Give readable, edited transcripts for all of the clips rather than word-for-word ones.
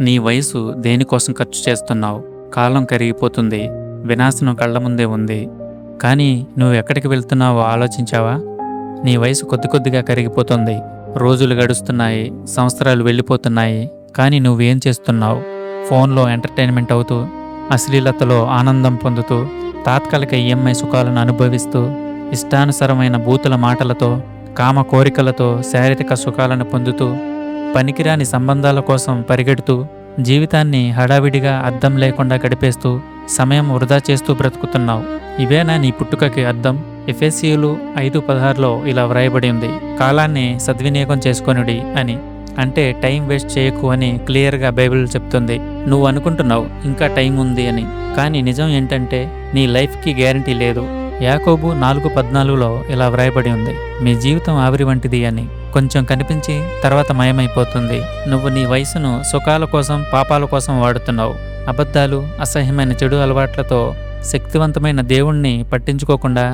నీ వయసు దేనికోసం ఖర్చు చేస్తున్నావు? కాలం కరిగిపోతుంది. వినాశనం కళ్ళ ముందే ఉంది. కానీ నువ్వు ఎక్కడికి వెళ్తున్నావో ఆలోచించావా? నీ వయసు కొద్ది కొద్దిగా కరిగిపోతుంది. రోజులు గడుస్తున్నాయి, సంవత్సరాలు వెళ్ళిపోతున్నాయి. కానీ నువ్వేం చేస్తున్నావు? ఫోన్లో ఎంటర్టైన్మెంట్ అవుతూ, అశ్లీలతలో ఆనందం పొందుతూ, తాత్కాలిక ఈఎంఐ సుఖాలను అనుభవిస్తూ, ఇష్టానుసరమైన బూతుల మాటలతో, కామ కోరికలతో శారీరక సుఖాలను పొందుతూ, పనికిరాని సంబంధాల కోసం పరిగెడుతూ, జీవితాన్ని హడావిడిగా అర్థం లేకుండా గడిపేస్తూ, సమయం వృధా చేస్తూ బ్రతుకుతున్నావు. ఇవేనా నీ పుట్టుకకి అర్థం? ఎఫెసీయులు 5:16లో ఇలా వ్రాయబడి ఉంది, కాలాన్ని సద్వినియోగం చేసుకొనుడి అని. అంటే టైం వేస్ట్ చేయకు అని క్లియర్గా బైబిల్ చెప్తుంది. నువ్వు అనుకుంటున్నావు ఇంకా టైం ఉంది అని, కానీ నిజం ఏంటంటే నీ లైఫ్కి గ్యారంటీ లేదు. యాకోబు 4:14లో ఇలా వ్రాయబడి ఉంది, మీ జీవితం ఆవిరి వంటిది అని. కొంచెం కనిపించి తర్వాత మయమైపోతుంది. నువ్వు నీ వయసును సుఖాల కోసం, పాపాల కోసం వాడుతున్నావు. అబద్ధాలు, అసహ్యమైన చెడు అలవాట్లతో శక్తివంతమైన దేవుణ్ణి పట్టించుకోకుండా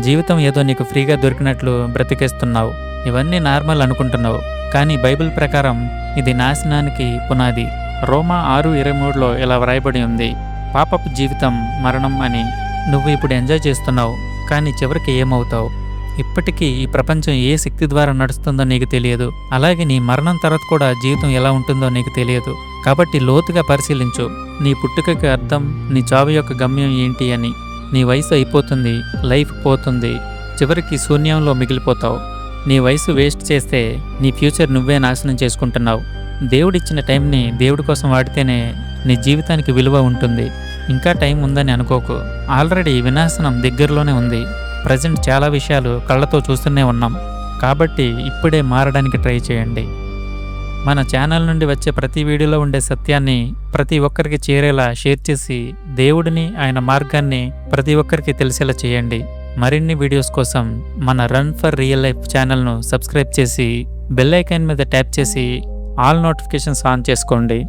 జీవితం ఏదో నీకు ఫ్రీగా దొరికినట్లు బ్రతికేస్తున్నావు. ఇవన్నీ నార్మల్ అనుకుంటున్నావు, కానీ బైబిల్ ప్రకారం ఇది నాశనానికి పునాది. రోమా 6:23లో ఇలా వ్రాయబడి ఉంది, పాపపు జీవితం మరణం అని. నువ్వు ఇప్పుడు ఎంజాయ్ చేస్తున్నావు, కానీ చివరికి ఏమవుతావు? ఇప్పటికీ ఈ ప్రపంచం ఏ శక్తి ద్వారా నడుస్తుందో నీకు తెలియదు. అలాగే నీ మరణం తర్వాత కూడా జీవితం ఎలా ఉంటుందో నీకు తెలియదు. కాబట్టి లోతుగా పరిశీలించు, నీ పుట్టుకకి అర్థం, నీ చావు యొక్క గమ్యం ఏంటి అని. నీ వయసు అయిపోతుంది, లైఫ్ పోతుంది, చివరికి శూన్యంలో మిగిలిపోతావు. నీ వయసు వేస్ట్ చేస్తే నీ ఫ్యూచర్ నువ్వే నాశనం చేసుకుంటున్నావు. దేవుడిచ్చిన టైంని దేవుడి కోసం వాడితేనే నీ జీవితానికి విలువ ఉంటుంది. ఇంకా టైం ఉందని అనుకోకు. ఆల్రెడీ వినాశనం దగ్గరలోనే ఉంది. ప్రజెంట్ చాలా విషయాలు కళ్ళతో చూస్తూనే ఉన్నాం. కాబట్టి ఇప్పుడే మారడానికి ట్రై చేయండి. మన ఛానల్ నుండి వచ్చే ప్రతి వీడియోలో ఉండే సత్యాన్ని ప్రతి ఒక్కరికి చేరేలా షేర్ చేసి, దేవుడిని, ఆయన మార్గాన్ని ప్రతి ఒక్కరికి తెలిసేలా చేయండి. మరిన్ని వీడియోస్ కోసం మన రన్ ఫర్ రియల్ లైఫ్ ఛానల్ను సబ్స్క్రైబ్ చేసి, బెల్ ఐకాన్ మీద ట్యాప్ చేసి ఆల్ నోటిఫికేషన్స్ ఆన్ చేసుకోండి.